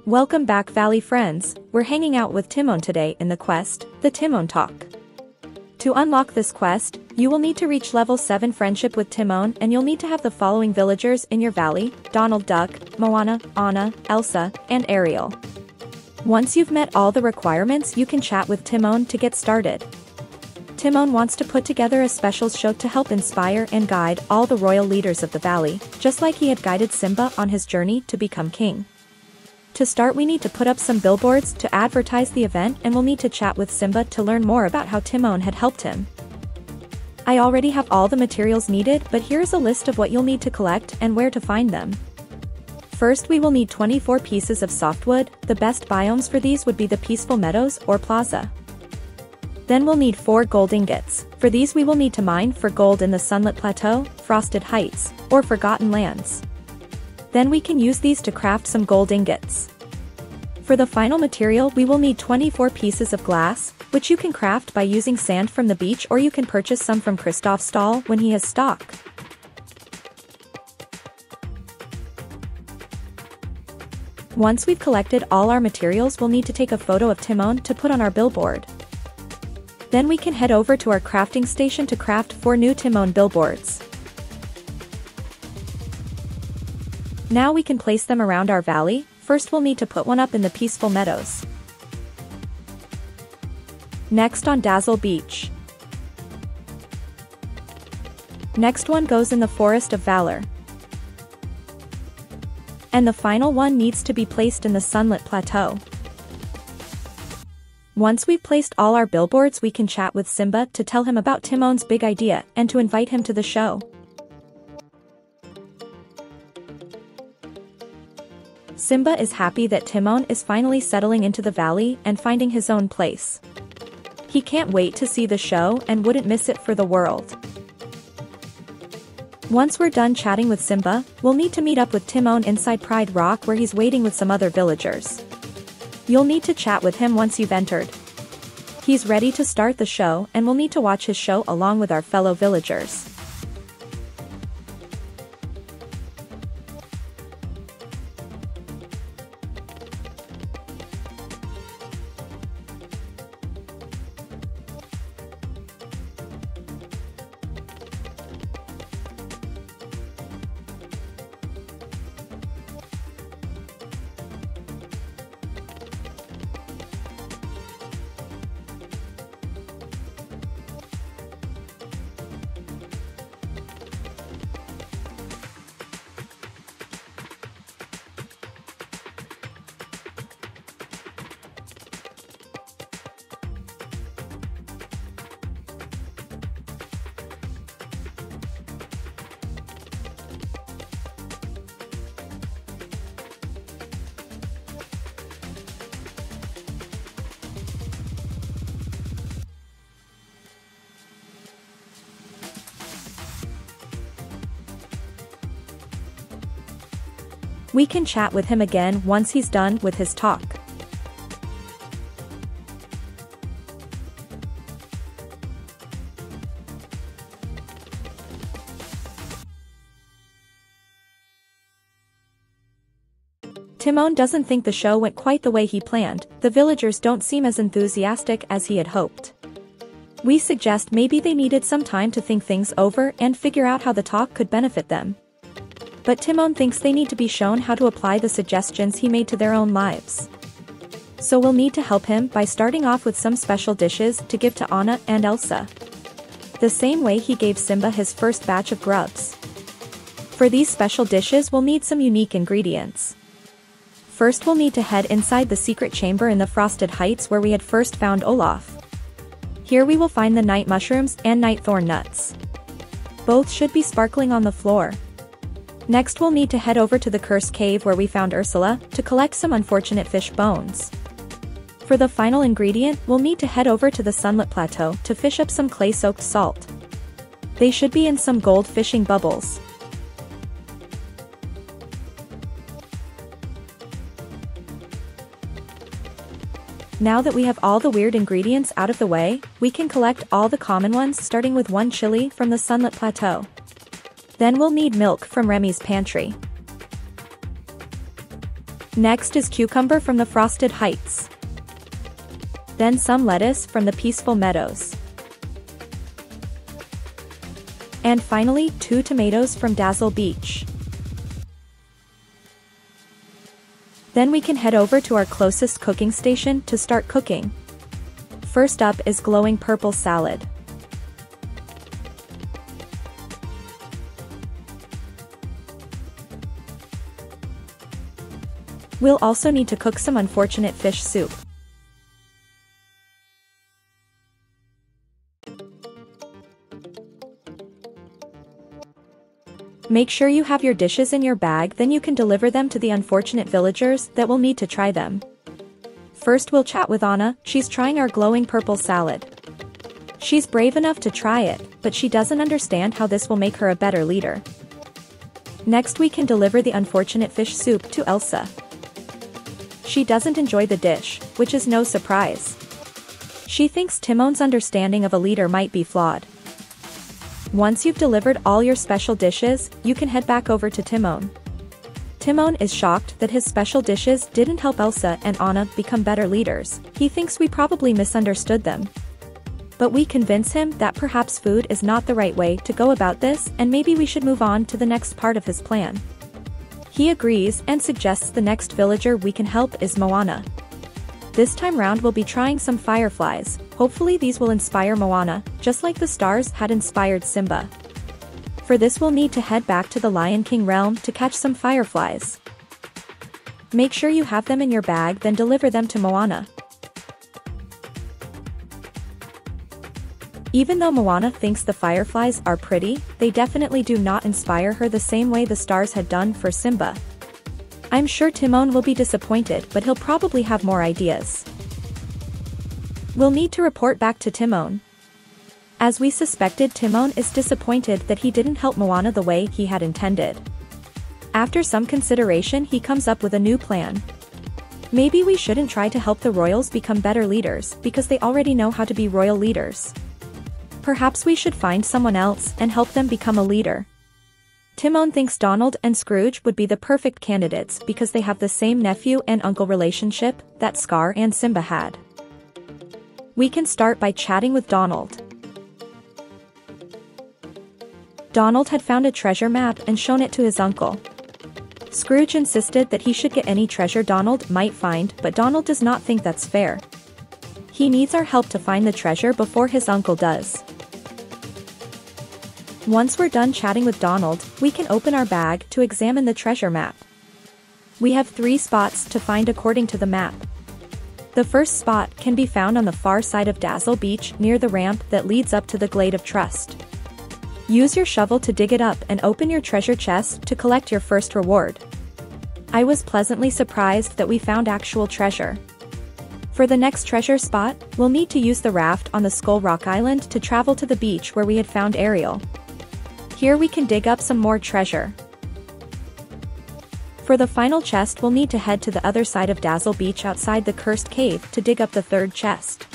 Welcome back, Valley friends. We're hanging out with Timon today in the quest, the Timon Talk. To unlock this quest, you will need to reach level 7 friendship with Timon, and you'll need to have the following villagers in your valley: Donald Duck, Moana, Anna, Elsa, and Ariel. Once you've met all the requirements, you can chat with Timon to get started. Timon wants to put together a special show to help inspire and guide all the royal leaders of the valley, just like he had guided Simba on his journey to become king. To start, we need to put up some billboards to advertise the event, and we'll need to chat with Simba to learn more about how Timon had helped him. I already have all the materials needed, but here's a list of what you'll need to collect and where to find them. First, we will need 24 pieces of softwood. The best biomes for these would be the peaceful meadows or plaza. Then we'll need 4 gold ingots. For these we will need to mine for gold in the Sunlit Plateau, Frosted Heights, or Forgotten Lands. Then we can use these to craft some gold ingots. For the final material, we will need 24 pieces of glass, which you can craft by using sand from the beach, or you can purchase some from Kristoff's stall when he has stock. Once we've collected all our materials, we'll need to take a photo of Timon to put on our billboard. Then we can head over to our crafting station to craft 4 new Timon billboards. Now we can place them around our valley. First we'll need to put one up in the peaceful meadows. Next on Dazzle Beach. Next one goes in the Forest of Valor. And the final one needs to be placed in the Sunlit Plateau. Once we've placed all our billboards, we can chat with Simba to tell him about Timon's big idea and to invite him to the show. Simba is happy that Timon is finally settling into the valley and finding his own place. He can't wait to see the show and wouldn't miss it for the world. Once we're done chatting with Simba, we'll need to meet up with Timon inside Pride Rock, where he's waiting with some other villagers. You'll need to chat with him once you've entered. He's ready to start the show, and we'll need to watch his show along with our fellow villagers. We can chat with him again once he's done with his talk. Timon doesn't think the show went quite the way he planned. The villagers don't seem as enthusiastic as he had hoped. We suggest maybe they needed some time to think things over and figure out how the talk could benefit them. But Timon thinks they need to be shown how to apply the suggestions he made to their own lives. So we'll need to help him by starting off with some special dishes to give to Anna and Elsa, the same way he gave Simba his first batch of grubs. For these special dishes, we'll need some unique ingredients. First, we'll need to head inside the secret chamber in the Frosted Heights where we had first found Olaf. Here we will find the night mushrooms and night thorn nuts. Both should be sparkling on the floor. Next, we'll need to head over to the Cursed Cave where we found Ursula to collect some unfortunate fish bones. For the final ingredient, we'll need to head over to the Sunlit Plateau to fish up some clay-soaked salt. They should be in some gold fishing bubbles. Now that we have all the weird ingredients out of the way, we can collect all the common ones, starting with 1 chili from the Sunlit Plateau. Then we'll need milk from Remy's pantry. Next is cucumber from the frosted heights. Then some lettuce from the peaceful meadows. And finally, 2 tomatoes from Dazzle Beach. Then we can head over to our closest cooking station to start cooking. First up is glowing purple salad. We'll also need to cook some unfortunate fish soup. Make sure you have your dishes in your bag, then you can deliver them to the unfortunate villagers that will need to try them. First we'll chat with Anna, she's trying our glowing purple salad. She's brave enough to try it, but she doesn't understand how this will make her a better leader. Next we can deliver the unfortunate fish soup to Elsa. She doesn't enjoy the dish, which is no surprise. She thinks Timon's understanding of a leader might be flawed. Once you've delivered all your special dishes, you can head back over to Timon. Timon is shocked that his special dishes didn't help Elsa and Anna become better leaders. He thinks we probably misunderstood them. But we convince him that perhaps food is not the right way to go about this, and maybe we should move on to the next part of his plan. He agrees and suggests the next villager we can help is Moana. This time round we'll be trying some fireflies. Hopefully these will inspire Moana, just like the stars had inspired Simba. For this we'll need to head back to the Lion King realm to catch some fireflies. Make sure you have them in your bag, then deliver them to Moana. Even though Moana thinks the fireflies are pretty, they definitely do not inspire her the same way the stars had done for Simba. I'm sure Timon will be disappointed, but he'll probably have more ideas. We'll need to report back to Timon. As we suspected, Timon is disappointed that he didn't help Moana the way he had intended. After some consideration, he comes up with a new plan. Maybe we shouldn't try to help the royals become better leaders, because they already know how to be royal leaders. Perhaps we should find someone else and help them become a leader. Timon thinks Donald and Scrooge would be the perfect candidates because they have the same nephew and uncle relationship that Scar and Simba had. We can start by chatting with Donald. Donald had found a treasure map and shown it to his uncle. Scrooge insisted that he should get any treasure Donald might find, but Donald does not think that's fair. He needs our help to find the treasure before his uncle does. Once we're done chatting with Donald, we can open our bag to examine the treasure map. We have 3 spots to find according to the map. The first spot can be found on the far side of Dazzle Beach near the ramp that leads up to the Glade of Trust. Use your shovel to dig it up and open your treasure chest to collect your first reward. I was pleasantly surprised that we found actual treasure. For the next treasure spot, we'll need to use the raft on the Skull Rock Island to travel to the beach where we had found Ariel. Here we can dig up some more treasure. For the final chest we'll need to head to the other side of Dazzle Beach outside the cursed cave to dig up the 3rd chest.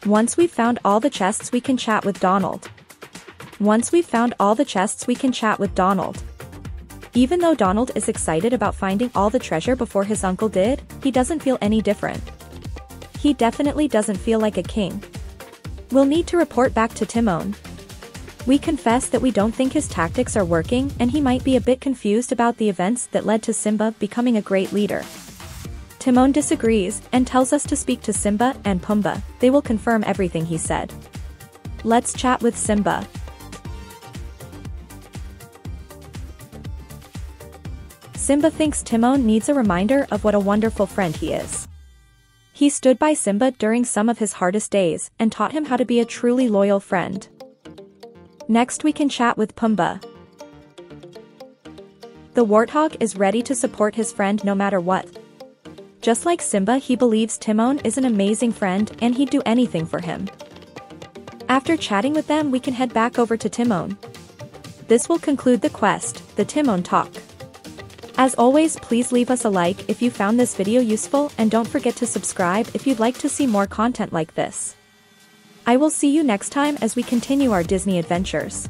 Once we've found all the chests we can chat with Donald. Even though Donald is excited about finding all the treasure before his uncle did, he doesn't feel any different. He definitely doesn't feel like a king. We'll need to report back to Timon. We confess that we don't think his tactics are working and he might be a bit confused about the events that led to Simba becoming a great leader. Timon disagrees and tells us to speak to Simba and Pumbaa. They will confirm everything he said. Let's chat with Simba. Simba thinks Timon needs a reminder of what a wonderful friend he is. He stood by Simba during some of his hardest days and taught him how to be a truly loyal friend. Next we can chat with Pumbaa. The warthog is ready to support his friend no matter what. Just like Simba, he believes Timon is an amazing friend and he'd do anything for him. After chatting with them, we can head back over to Timon. This will conclude the quest, the Timon Talk. As always, please leave us a like if you found this video useful and don't forget to subscribe if you'd like to see more content like this. I will see you next time as we continue our Disney adventures.